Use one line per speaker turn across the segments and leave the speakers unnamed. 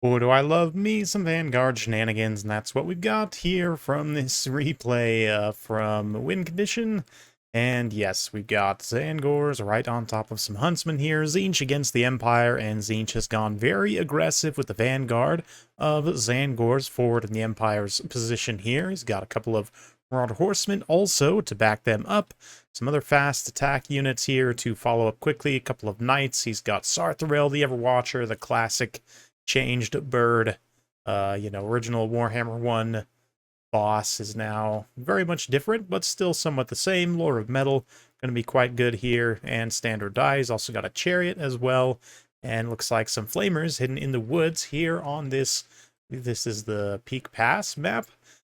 Boy, do I love me some Vanguard shenanigans, and that's what we've got here from this replay from Win Condition. And yes, we've got Zangors right on top of some Huntsmen here. Tzeentch against the Empire, and Tzeentch has gone very aggressive with the Vanguard of Zangors forward in the Empire's position here. He's got a couple of Marauder Horsemen also to back them up. Some other fast attack units here to follow up quickly. A couple of Knights. He's got Sarthrel, the Everwatcher, the classic changed bird. Original Warhammer 1 boss is now very much different, but still somewhat the same. Lord of Metal, going to be quite good here, and standard die. He's also got a chariot as well, and looks like some flamers hidden in the woods here on this. This is the Peak Pass map.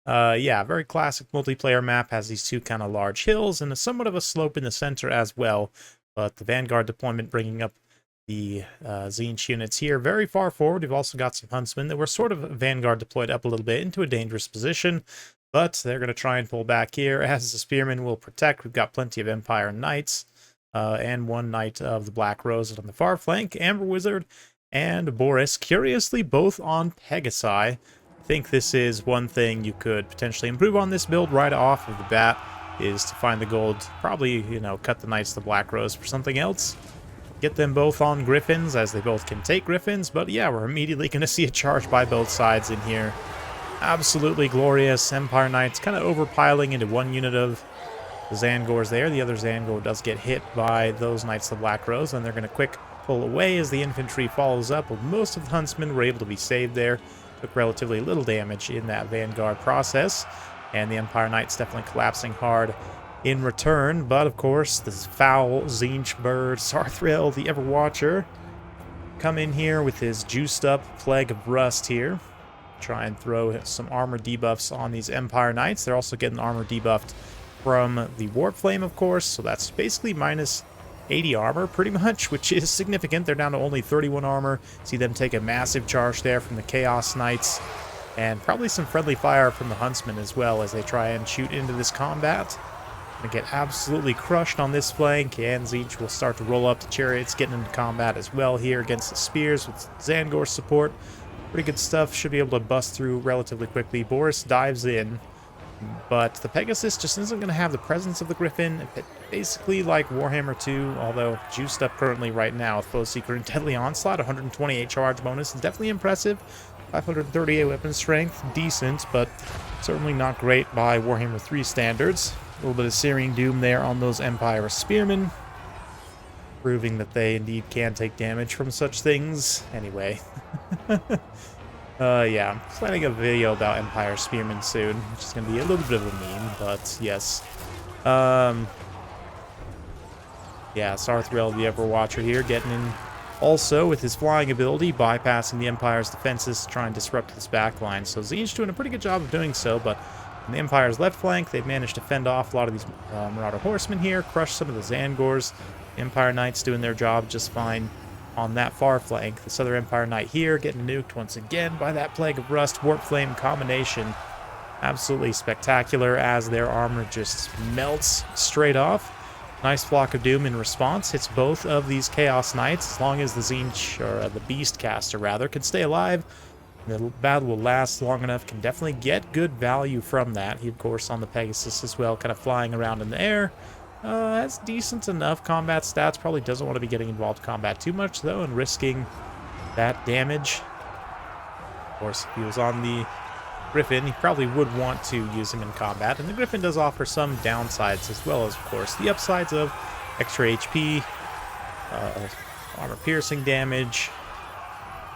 Very classic multiplayer map, has these two kind of large hills and somewhat of a slope in the center as well, but the Vanguard deployment bringing up the Tzeentch units here very far forward. We've also got some Huntsmen that were sort of Vanguard deployed up a little bit into a dangerous position, but they're going to try and pull back here as the Spearmen will protect. We've got plenty of Empire Knights and one Knight of the Black Rose on the far flank. Amber Wizard and Boris, curiously, both on Pegasi. I think this is one thing you could potentially improve on this build right off of the bat, is to find the gold, probably, cut the Knights of the Black Rose for something else. Get them both on Griffins, as they both can take Griffins, but yeah, we're immediately going to see a charge by both sides in here. Absolutely glorious. Empire Knights kind of overpiling into one unit of the Zangors there. The other Zangor does get hit by those Knights of the Black Rose, and they're going to quick pull away as the infantry follows up. But most of the Huntsmen were able to be saved there. Took relatively little damage in that Vanguard process, and the Empire Knights definitely collapsing hard in return. But of course, this foul Tzeentch bird, Sarthrel, the Everwatcher, come in here with his juiced up Plague of Rust here. Try and throw some armor debuffs on these Empire Knights. They're also getting armor debuffed from the Warp Flame, of course, so that's basically minus 80 armor pretty much, which is significant. They're down to only 31 armor. See them take a massive charge there from the Chaos Knights, and probably some friendly fire from the Huntsmen as well as they try and shoot into this combat. Gonna get absolutely crushed on this flank, and Tzeentch will start to roll up the chariots, getting into combat as well here against the spears with Zangor support. Pretty good stuff, should be able to bust through relatively quickly. Boris dives in, but the Pegasus just isn't going to have the presence of the Griffin. Basically like Warhammer 2, although juiced up currently right now with Foe Seeker and Deadly Onslaught. 128 charge bonus is definitely impressive. 538 weapon strength, decent, but certainly not great by Warhammer 3 standards. A little bit of Syrian Doom there on those Empire Spearmen, proving that they indeed can take damage from such things. Anyway, I'm planning a video about Empire Spearmen soon, which is going to be a little bit of a meme, but yes. Sarthrel, the Everwatcher here, getting in also with his flying ability, bypassing the Empire's defenses to try and disrupt this backline. So Tzeentch doing a pretty good job of doing so, but on the Empire's left flank, they've managed to fend off a lot of these Marauder Horsemen here, crush some of the Zangors. Empire Knights doing their job just fine on that far flank. This other Empire Knight here getting nuked once again by that Plague of Rust Warp Flame combination. Absolutely spectacular as their armor just melts straight off. Nice Flock of Doom in response. Hits both of these Chaos Knights. As long as the Tzeentch, or the Beastcaster rather, can stay alive, the battle will last long enough. Can definitely get good value from that. He, of course, on the Pegasus as well, kind of flying around in the air. That's decent enough combat stats. Probably doesn't want to be getting involved in combat too much, though, and risking that damage. Of course, if he was on the Griffin, he probably would want to use him in combat, and the Griffin does offer some downsides as well as, of course, the upsides of extra HP, armor piercing damage,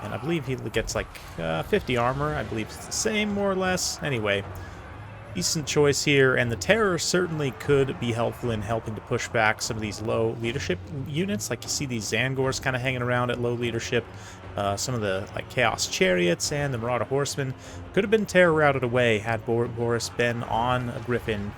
and I believe he gets like 50 armor. I believe it's the same, more or less. Anyway, decent choice here, and the Terror certainly could be helpful in helping to push back some of these low leadership units. Like you see these Zangors kind of hanging around at low leadership. Some of the Chaos Chariots and the Marauder Horsemen could have been Terror routed away had Boris been on a Griffin.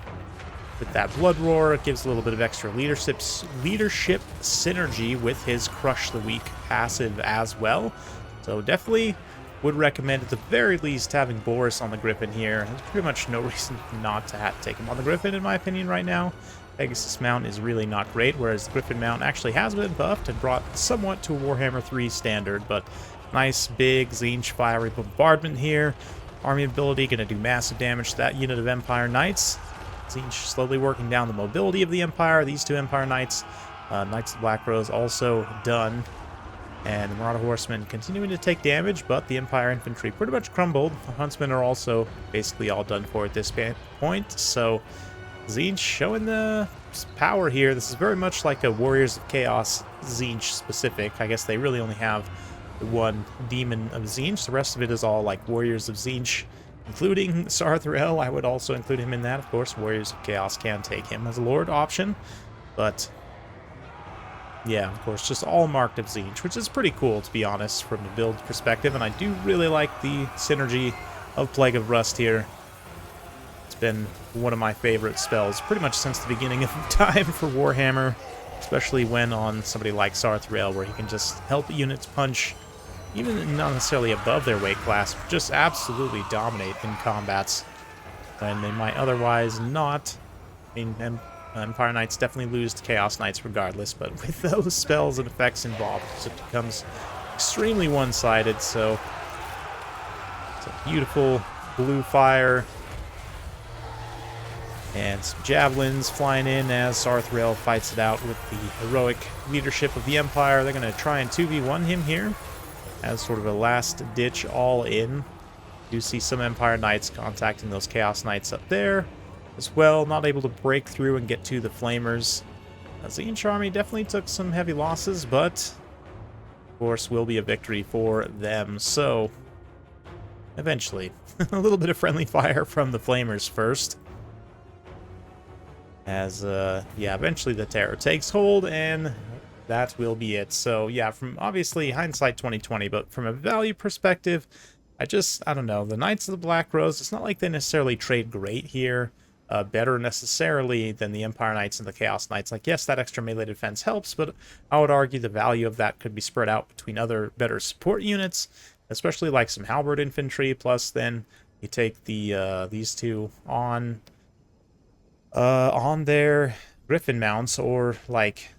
With that Blood Roar, it gives a little bit of extra leadership synergy with his Crush the Weak passive as well. So definitely would recommend at the very least having Boris on the Griffin here. There's pretty much no reason not to take him on the Griffin, in my opinion, right now. Pegasus mount is really not great, whereas the Griffin mount actually has been buffed and brought somewhat to a Warhammer 3 standard, but Nice big Tzeentch fiery bombardment here. Army ability going to do massive damage to that unit of Empire Knights. Tzeentch slowly working down the mobility of the Empire. These two Empire Knights. Knights of the Black Rose also done. And the Marauder Horsemen continuing to take damage, but the Empire Infantry pretty much crumbled. The Huntsmen are also basically all done for at this point. So Tzeentch showing the power here. This is very much like a Warriors of Chaos Tzeentch specific. I guess they really only have the one Demon of Tzeentch. The rest of it is all like Warriors of Tzeentch, including Sarthrel. I would also include him in that. Of course, Warriors of Chaos can take him as a Lord option, but yeah, of course, just all marked of Tzeentch, which is pretty cool, to be honest, from the build perspective. And I do really like the synergy of Plague of Rust here. It's been one of my favorite spells pretty much since the beginning of time for Warhammer, especially when on somebody like Sarthrel, where he can just help units punch, even not necessarily above their weight class, but just absolutely dominate in combats when they might otherwise not. I mean, Empire Knights definitely lose to Chaos Knights regardless, but with those spells and effects involved, it becomes extremely one-sided. So it's a beautiful blue fire and some javelins flying in as Sarthrel fights it out with the heroic leadership of the Empire. They're going to try and 2v1 him here as sort of a last-ditch all-in. You see some Empire Knights contacting those Chaos Knights up there as well, not able to break through and get to the Flamers. The Tzeentch army definitely took some heavy losses, but of course will be a victory for them. So eventually, a little bit of friendly fire from the Flamers first, as yeah, eventually the terror takes hold, and that will be it. So yeah, from obviously hindsight 2020, but from a value perspective, I don't know, the Knights of the Black Rose, it's not like they necessarily trade great here. Better necessarily than the Empire Knights and the Chaos Knights. Like, yes, that extra melee defense helps, but I would argue the value of that could be spread out between other better support units, especially like some Halberd Infantry, plus then you take the these two on their Griffin mounts, or like,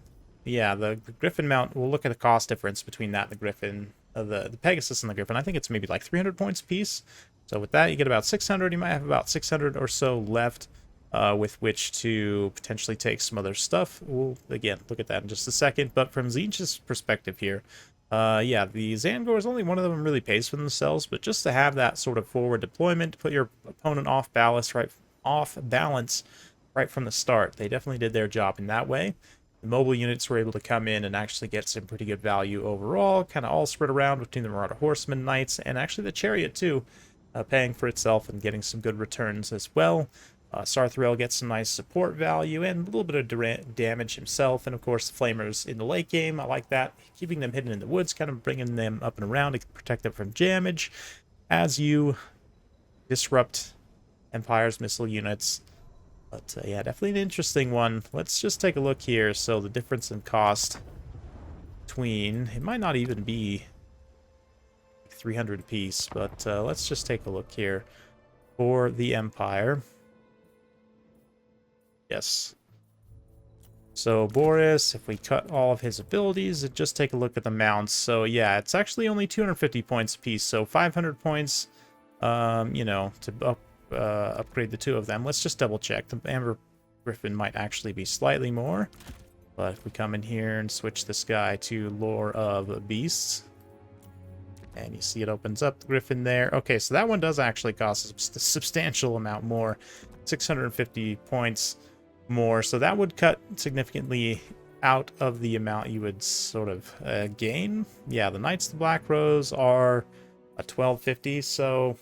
yeah, the Griffin mount, we'll look at the cost difference between that and the Griffin, the Pegasus and the Griffin. I think it's maybe like 300 points apiece. So with that, you get about 600. You might have about 600 or so left with which to potentially take some other stuff. We'll, again, look at that in just a second. But from Tzeentch's perspective here, yeah, the Zangors, only one of them really pays for themselves, but just to have that sort of forward deployment, to put your opponent off balance right from the start. They definitely did their job in that way. The mobile units were able to come in and actually get some pretty good value overall, kind of all spread around between the Marauder Horsemen, Knights, and actually the Chariot too. Paying for itself and getting some good returns as well. Sarthrel gets some nice support value and a little bit of damage himself. And of course, the Flamers in the late game, I like that. Keeping them hidden in the woods, kind of bringing them up and around to protect them from damage as you disrupt Empire's missile units. But yeah, definitely an interesting one. Let's just take a look here. So the difference in cost between, it might not even be 300 apiece, but let's just take a look here for the Empire. Yes. So Boris, if we cut all of his abilities, just take a look at the mounts. So yeah, it's actually only 250 points apiece, so 500 points, you know, to upgrade the two of them. Let's just double check. The Amber Griffin might actually be slightly more, but if we come in here and switch this guy to Lore of Beasts, and you see it opens up the Griffin there. Okay, so that one does actually cost a substantial amount more, 650 points more. So that would cut significantly out of the amount you would sort of gain. Yeah, the Knights of the Black Rose are a 1250. So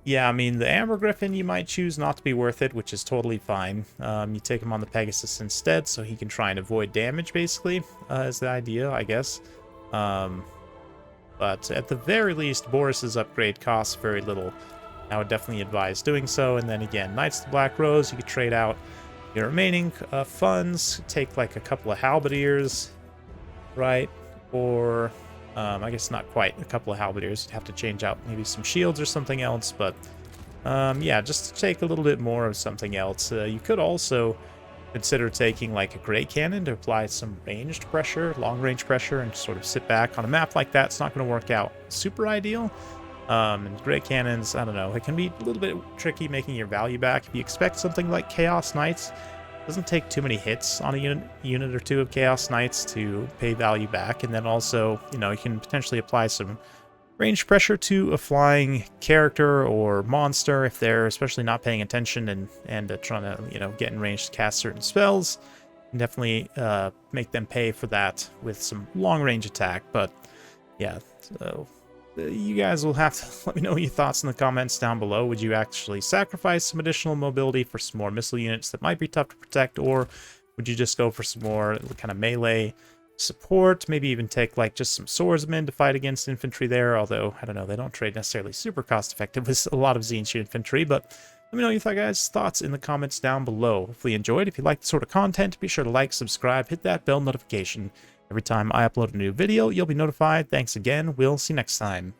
yeah, I mean, the Amber Griffin, you might choose not to be worth it, which is totally fine. You take him on the Pegasus instead, so he can try and avoid damage, basically, is the idea, I guess. But at the very least, Boris's upgrade costs very little. I would definitely advise doing so. And then again, Knights of the Black Rose, you could trade out your remaining funds, take like a couple of halberdiers, right? Or, I guess not quite a couple of halberdiers. You'd have to change out maybe some shields or something else. But yeah, just to take a little bit more of something else. You could also consider taking like a Great Cannon to apply some ranged pressure, long range pressure, and just sort of sit back. On a map like that, it's not going to work out super ideal. And Great Cannons, I don't know, it can be a little bit tricky making your value back. If you expect something like Chaos Knights, it doesn't take too many hits on a unit or two of Chaos Knights to pay value back. And then also, you know, you can potentially apply some range pressure to a flying character or monster if they're especially not paying attention and trying to, you know, get in range to cast certain spells. And definitely make them pay for that with some long range attack. But yeah, so you guys will have to let me know your thoughts in the comments down below. Would you actually sacrifice some additional mobility for some more missile units that might be tough to protect, or would you just go for some more kind of melee support, maybe even take like just some swordsmen to fight against infantry there, although I don't know, they don't trade necessarily super cost effective with a lot of Tzeentch infantry. But let me know your thoughts in the comments down below. Hopefully you enjoyed. If you like this sort of content, be sure to like, subscribe, hit that bell notification. Every time I upload a new video, you'll be notified. Thanks again. We'll see you next time.